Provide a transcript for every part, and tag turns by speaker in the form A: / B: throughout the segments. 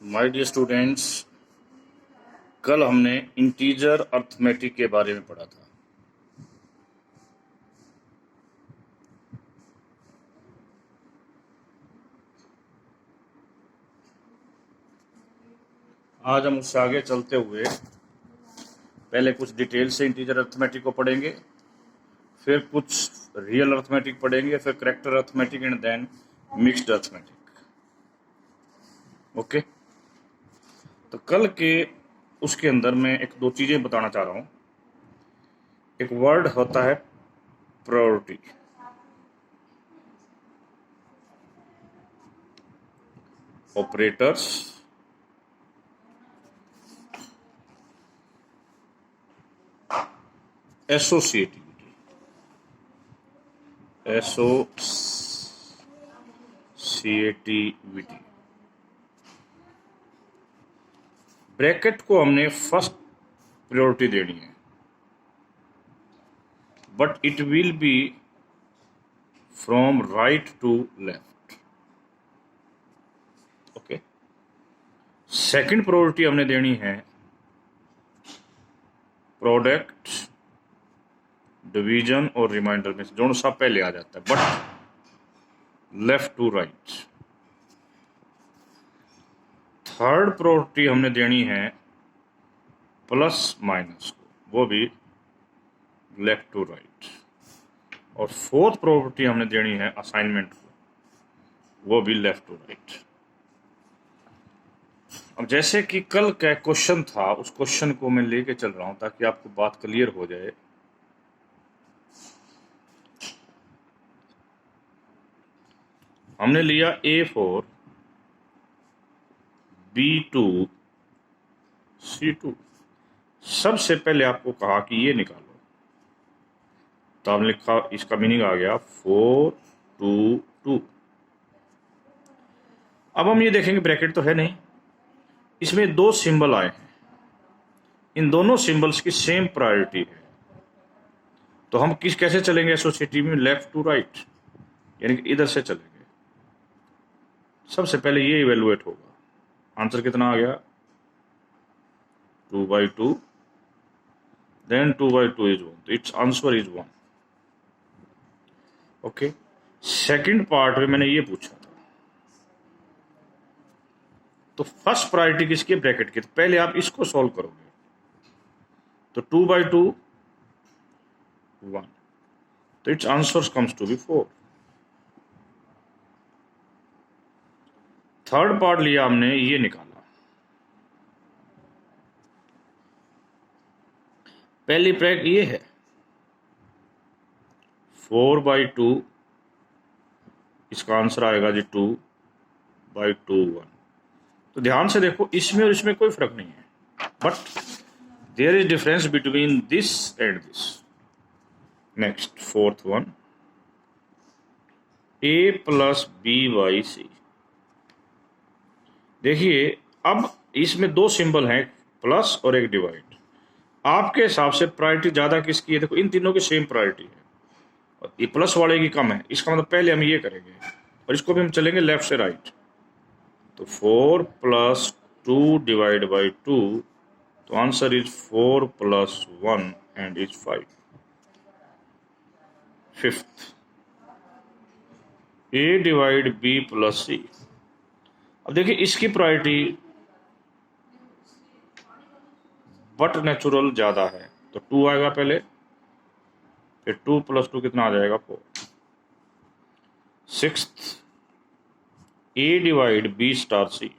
A: My dear students, कल हमने integer arithmetic के बारे में पढ़ा था। आज हम उससे आगे चलते हुए पहले कुछ डिटेल से इंटीजर अर्थमेटिक को पढ़ेंगे, फिर कुछ रियल अर्थमेटिक पढ़ेंगे, फिर character arithmetic and then mixed arithmetic. Okay, तो कल के उसके अंदर मैं एक दो चीज़ें बताना चाह रहा हूँ। एक वर्ड होता है प्रायोरिटी, ऑपरेटर्स, एसोसिएटिविटी। ब्रैकेट को हमने फर्स्ट प्रायोरिटी देनी है, but it will be from right to left. Okay, second priority हमने देनी है प्रोडक्ट, डिवीजन और रिमाइंडर में से दोनों सब पहले आ जाता है, but left to right. Third priority हमने देनी है प्लस माइनस को, वो भी लेफ्ट टू राइट। और फोर्थ प्रायोरिटी हमने देनी है असाइनमेंट को, वो भी लेफ्ट टू राइट। अब जैसे कि कल का क्वेश्चन था, उस क्वेश्चन को मैं लेके चल रहा हूं ताकि आपको बात क्लियर हो जाए। हमने लिया A4 B2 C2। सबसे पहले आपको कहा कि ये निकालो, तो हमने लिखा, इसका मीनिंग आ गया 4 2 2। अब हम ये देखेंगे ब्रैकेट तो है नहीं, इसमें दो सिंबल आए हैं, इन दोनों सिंबल्स की सेम प्रायोरिटी है, तो हम कैसे चलेंगे एसोसिएटिव में? लेफ्ट टू राइट, यानी कि इधर से चलेंगे। सबसे पहले ये इवेलुएट होगा। आंसर कितना आ गया? 2/2, देन 2/2 इज 1, तो it's answer is 1। Okay, second part में मैंने ये पूछा था, तो फर्स्ट प्रायोरिटी किसकी? ब्रैकेट की। तो पहले आप इसको सॉल्व करोगे, तो 2/2 1, तो it's answer comes to be 4। Third part लिया हमने, ये निकाला। पहली ब्रैकेट ये है 4/2, इसका आंसर आएगा जी 2/2 1। तो ध्यान से देखो, इसमें और इसमें कोई फर्क नहीं है, but there is difference between this and this. Next fourth one, A + B/C। देखिए, अब इसमें दो सिंबल हैं, प्लस और एक डिवाइड। आपके हिसाब से प्रायोरिटी ज्यादा किसकी है? देखो, इन तीनों की सेम प्रायोरिटी है और ये प्लस वाले की कम है। इसका मतलब पहले हम ये करेंगे और इसको भी हम चलेंगे लेफ्ट से राइट। तो 4 + 2 / 2, तो answer is 4 + 1 and is 5। Fifth, A / B + C। अब देखिए, इसकी प्रायोरिटी बट नेचुरल ज्यादा है, तो 2 आएगा पहले, फिर 2 + 2 कितना आ जाएगा? 4। Sixth, A / B/C।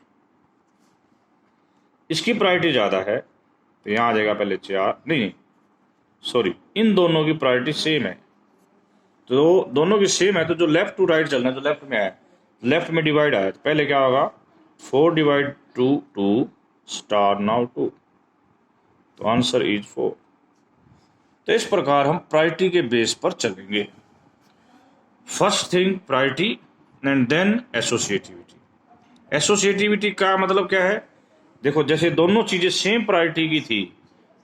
A: इसकी प्रायोरिटी ज्यादा है, तो यहां आ जाएगा पहले 4, नहीं सॉरी, इन दोनों की प्रायोरिटी सेम है, तो दोनों की सेम है, तो जो लेफ्ट टू राइट चलना है, जो लेफ्ट में आया, लेफ्ट में डिवाइड आया, तो पहले क्या होगा? 4/2 2 नाउ 2, तो आंसर इज 4। तो इस प्रकार हम प्रायोरिटी के बेस पर चलेंगे। First thing priority and then associativity. Associativity का मतलब क्या है? देखो, जैसे दोनों चीजें सेम प्रायोरिटी की थी,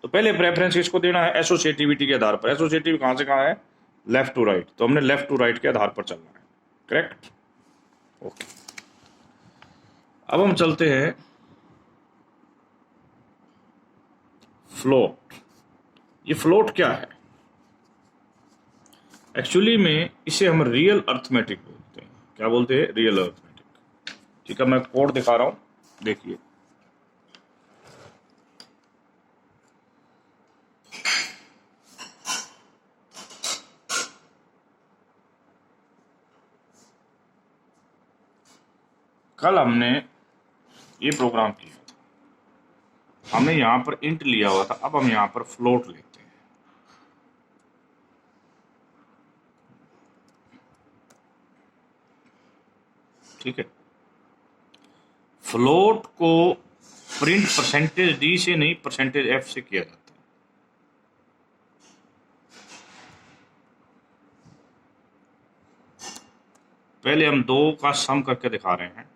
A: तो पहले प्रेफरेंस किसको देना है? एसोसिएटिविटी के आधार पर। एसोसिएटिव कहां से कहां है? लेफ्ट टू राइट, तो हमने लेफ्ट टू राइट के आधार पर चलना है। करेक्ट? ओके, अब हम चलते हैं फ्लोट। ये फ्लोट क्या है? एक्चुअली में इसे हम रियल अर्थमेटिक बोलते हैं। क्या बोलते हैं? Real arithmetic. ठीक है, मैं कोड दिखा रहा हूं, देखिए। कल हमने ये प्रोग्राम किया था, हमने यहां पर इंट लिया हुआ था, अब हम यहां पर फ्लोट लेते हैं। ठीक है, फ्लोट को प्रिंट परसेंटेज डी से नहीं, परसेंटेज एफ से किया जाता है। पहले हम दो का सम करके दिखा रहे हैं।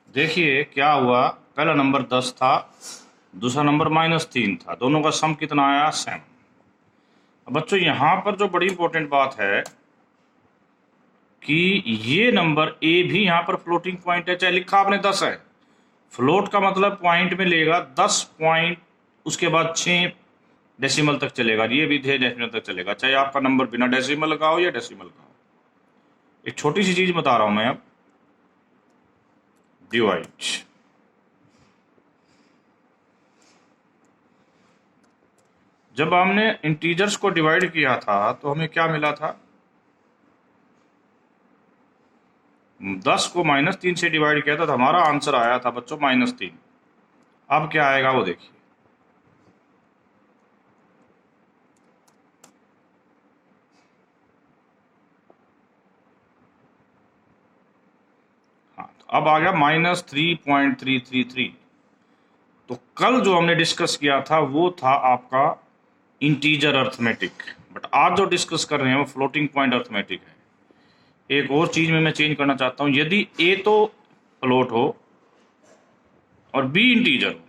A: देखिए क्या हुआ, पहला नंबर 10 था, दूसरा नंबर -3 था, दोनों का सम कितना आया? 7। अब बच्चों यहां पर जो बड़ी इंपॉर्टेंट बात है कि ये नंबर ए भी यहां पर फ्लोटिंग पॉइंट है, चाहे लिखा आपने 10 है। फ्लोट का मतलब पॉइंट में लेगा 10 पॉइंट, उसके बाद 6 डेसिमल तक चलेगा, ये भी 6 डेसिमल तक चलेगा, चाहे आपका नंबर बिना डेसिमल का हो या डेसिमल का हो। एक छोटी सी चीज बता रहा हूं मैं अब, डिवाइड। जब हमने इंटीजर्स को डिवाइड किया था तो हमें क्या मिला था? 10 को -3 से डिवाइड किया था तो हमारा आंसर आया था बच्चों -3। अब क्या आएगा वो देखिए। हाँ, तो अब आ गया -3.333। तो कल जो हमने डिस्कस किया था वो था आपका इंटीजर अर्थमेटिक, बट आज जो डिस्कस कर रहे हैं वो फ्लोटिंग पॉइंट अर्थमेटिक है। एक और चीज में मैं चेंज करना चाहता हूं, यदि ए तो फ्लोट हो और बी इंटीजर हो,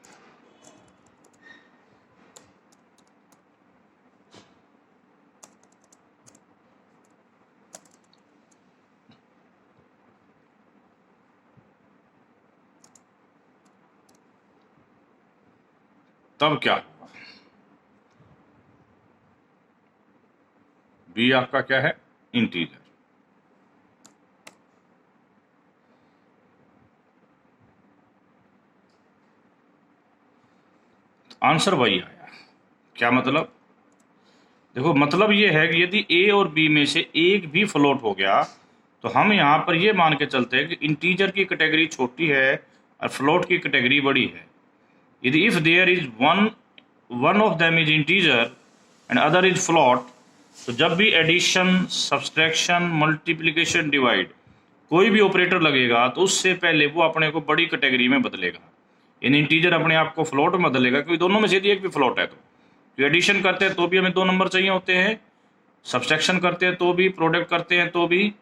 A: तब क्या होगा? बी आपका क्या है? इंटीजर। आंसर वही आया। क्या मतलब? देखो मतलब ये है कि यदि ए और बी में से एक भी फ्लोट हो गया तो हम यहाँ पर ये मान के चलते हैं कि इंटीजर की कैटेगरी छोटी है और फ्लोट की कैटेगरी बड़ी है। यदि if there is one of them is integer and other is float, तो जब भी एडिशन, सब्सट्रैक्शन, मल्टीप्लिकेशन, डिवाइड कोई भी ऑपरेटर लगेगा तो उससे पहले वो अपने को बड़ी कैटेगरी में बदलेगा। यानी इंटीजर अपने आप को फ्लोट में बदलेगा, क्योंकि दोनों में से यदि एक भी फ्लोट है तो एडिशन करते हैं तो भी हमें 2 नंबर चाहिए होते हैं, सब्सट्रैक्शन करते हैं तो भी, प्रोडक्ट करते हैं तो भी,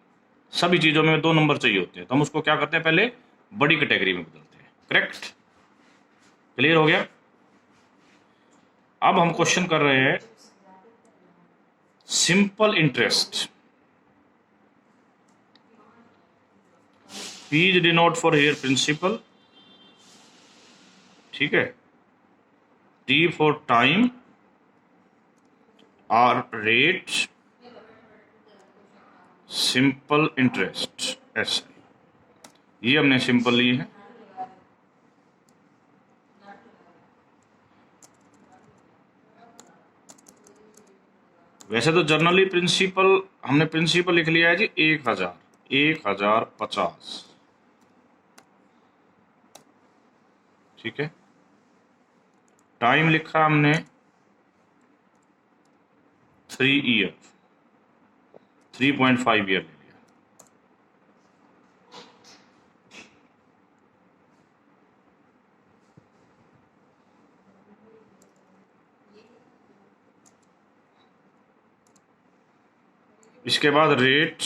A: सभी चीज़ों में 2 नंबर चाहिए होते हैं। तो हम उसको क्या करते हैं? पहले बड़ी कैटेगरी में बदलते हैं। करेक्ट? क्लियर हो गया? अब हम क्वेश्चन कर रहे हैं simple interest. P is denote for here principal, ठीक है, T for time, R rate, simple interest ऐसे। ये हमने सिंपल ली है। वैसे तो जर्नली प्रिंसिपल, हमने प्रिंसिपल लिख लिया है जी 1050। ठीक है, टाइम लिखा हमने 3 ईयर, 3.5 ईयर ले लिया। इसके बाद रेट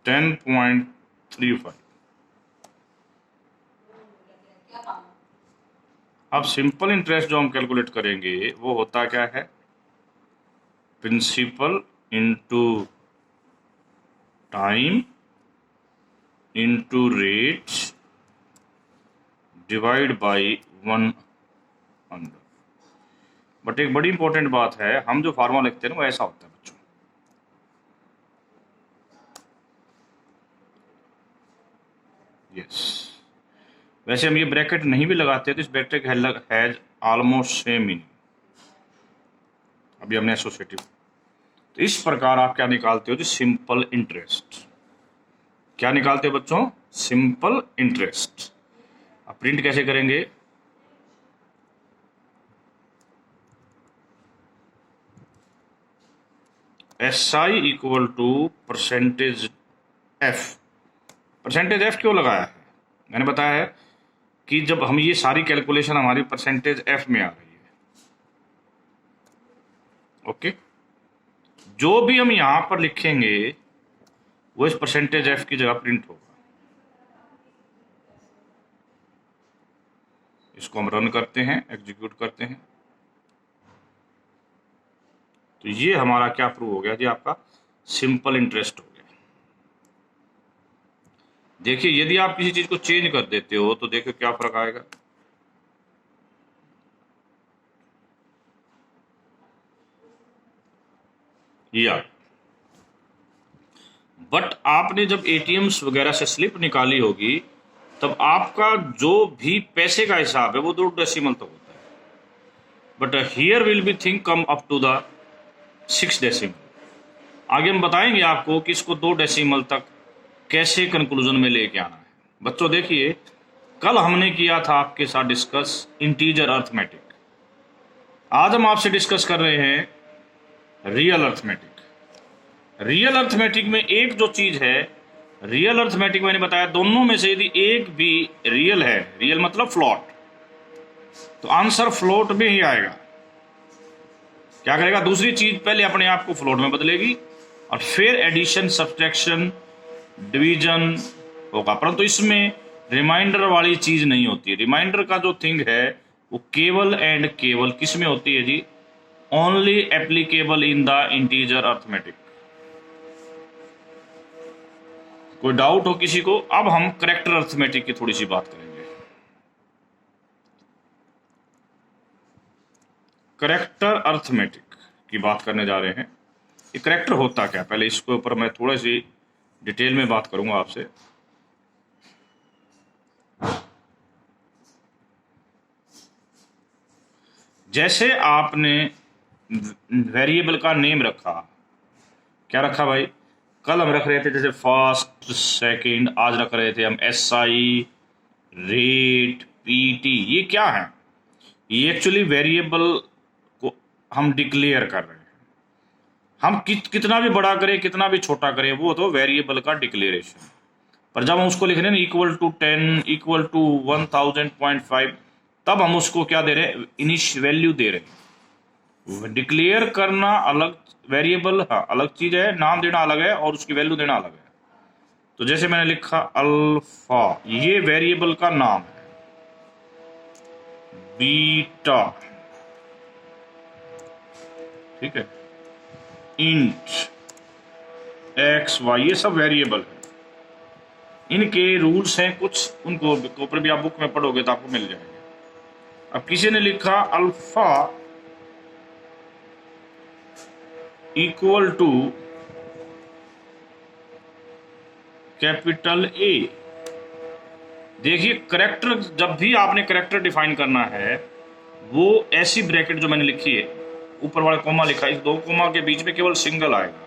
A: 10.35। अब सिंपल इंटरेस्ट जो हम कैलकुलेट करेंगे वो होता क्या है, principal into time into rate divide by 100। But एक बड़ी इंपॉर्टेंट बात है, हम जो फार्मूला लिखते हैं ना वो ऐसा होता है बच्चों, यस। वैसे हम ये ब्रैकेट नहीं भी लगाते तो इस bracket has almost same meaning. अभी हमने एसोसिएटिव, तो इस प्रकार आप क्या निकालते हो जी, सिंपल इंटरेस्ट। क्या निकालते हो बच्चों, सिंपल इंटरेस्ट। अब प्रिंट कैसे करेंगे, SI equal to percentage f. Percentage f क्यों लगाया है, मैंने बताया है कि जब हम ये सारी कैलकुलेशन हमारी परसेंटेज एफ में आ रही है, ओके, जो भी हम यहां पर लिखेंगे वो इस परसेंटेज एफ की जगह प्रिंट होगा। इसको हम रन करते हैं, एग्जीक्यूट करते हैं, तो ये हमारा क्या प्रूव हो गया जी, आपका सिंपल इंटरेस्ट हो गया। देखिए यदि आप किसी चीज को चेंज कर देते हो तो देखो क्या फर्क आएगा। या बट आपने जब एटीएम्स वगैरह से स्लिप निकाली होगी तब आपका जो भी पैसे का हिसाब है वो 2 डेसिमल तक होता है, but here will be thing come up to the 6 decimal. आगे हम बताएंगे आपको कि इसको 2 डेसिमल तक कैसे कंक्लूजन में लेके आना है। बच्चों देखिए, कल हमने किया था आपके साथ डिस्कस इंटीजर अर्थमेटिक, आज हम आपसे डिस्कस कर रहे हैं रियल अर्थमेटिक। रियल अर्थमेटिक में एक जो चीज है, रियल अर्थमेटिक मैंने बताया दोनों में से यदि एक भी रियल है, रियल मतलब फ्लोट, तो आंसर फ्लोट में ही आएगा। क्या करेगा, दूसरी चीज पहले अपने आप को फ्लोट में बदलेगी और फिर एडिशन, सब्सट्रैक्शन, डिवीजन होगा, परंतु इसमें रिमाइंडर वाली चीज नहीं होती है। रिमाइंडर का जो थिंग है वो केवल एंड केवल किस में होती है जी, only applicable in the integer arithmetic. कोई डाउट हो किसी को? अब हम करेक्टर अर्थमेटिक की थोड़ी सी बात करेंगे। करेक्टर अर्थमेटिक की बात करने जा रहे हैं। ये करेक्टर होता क्या, पहले इसके ऊपर मैं थोड़ी सी डिटेल में बात करूंगा आपसे। जैसे आपने वेरिएबल का नेम रखा, क्या रखा भाई, कल हम रख रहे थे जैसे फर्स्ट सेकंड, आज रख रहे थे हम SI, रेट, PT। ये क्या है, ये एक्चुअली वेरिएबल को हम डिक्लेयर कर रहे हैं। हम कितना भी बड़ा करें कितना भी छोटा करें वो तो वेरिएबल का डिक्लेरेशन, पर जब हम उसको लिख रहे हैं इक्वल टू 10 इक्वल टू 1000.5, तब हम उसको क्या दे रहे हैं, इनिश वैल्यू दे रहे हैं। डिक्लेयर करना अलग, वेरिएबल हाँ अलग चीज है, नाम देना अलग है और उसकी वैल्यू देना अलग है। तो जैसे मैंने लिखा अल्फा, ये वेरिएबल का नाम है, बीटा, ठीक है, इंट, एक्स वाई, ये सब वेरिएबल है। इनके रूल्स हैं कुछ, उनको ऊपर भी आप बुक में पढ़ोगे तो आपको मिल जाएंगे। अब किसी ने लिखा alpha equal to capital A। देखिए करेक्टर, जब भी आपने करेक्टर डिफाइन करना है वो ऐसी ब्रैकेट जो मैंने लिखी है, ऊपर वाला कोमा लिखा है, इस 2 कोमा के बीच में केवल सिंगल आएगा।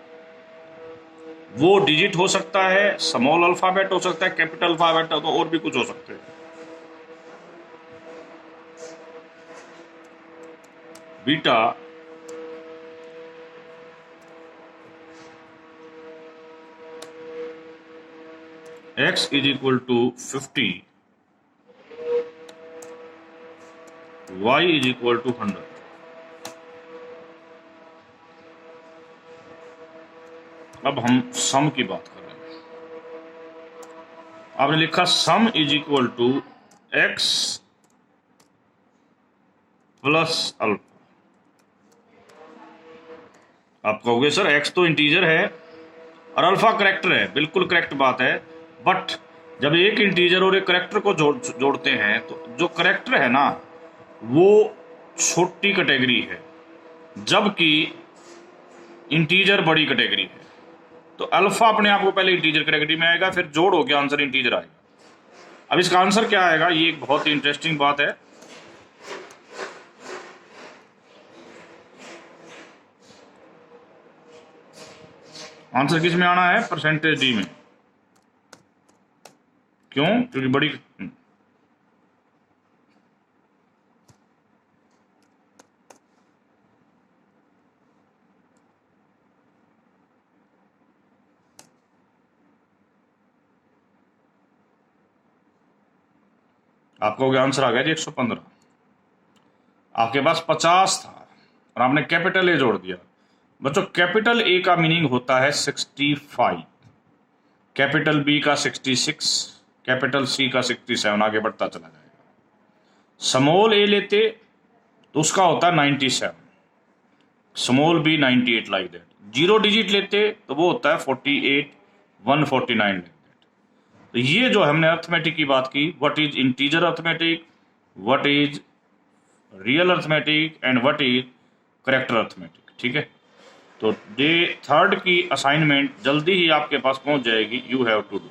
A: वो डिजिट हो सकता है, स्मॉल अल्फाबेट हो सकता है, कैपिटल अल्फाबेट हो तो और भी कुछ हो सकते हैं। Beta x is equal to 50 y is equal to 100। अब हम सम की बात कर रहे हैं। आपने लिखा sum is equal to x plus alpha. आप कहोगे सर x तो इंटीजर है और अल्फा करेक्टर है, बिल्कुल करेक्ट बात है, बट जब एक इंटीजर और एक करेक्टर को जोड़ते हैं तो जो करेक्टर है ना वो छोटी कैटेगरी है, जबकि इंटीजर बड़ी कैटेगरी है। तो अल्फा अपने आप को पहले इंटीजर कैटेगरी में आएगा, फिर जोड़ होकर आंसर इंटीजर आएगा। अब इसका आंसर क्या आएगा, ये एक बहुत ही इंटरेस्टिंग बात है। आंसर किस में आना है, परसेंटेज डी में। क्यों, क्योंकि बड़ी आपको आंसर आ गया जी 115। आपके पास 50 था और आपने कैपिटल ए जोड़ दिया। बच्चों कैपिटल ए का मीनिंग होता है 65, कैपिटल बी का 66, कैपिटल सी का 67, आगे बढ़ता चला जाएगा। स्मॉल ए लेते तो उसका होता है 97, small b 98, like that. 0 digit लेते तो वो होता है 48, 149, लाइक दैट। तो ये जो हमने अर्थमेटिक की बात की, what is integer arithmetic, what is real arithmetic and what is character arithmetic, ठीक है। तो डे 3 की असाइनमेंट जल्दी ही आपके पास पहुंच जाएगी, यू हैव टू डू।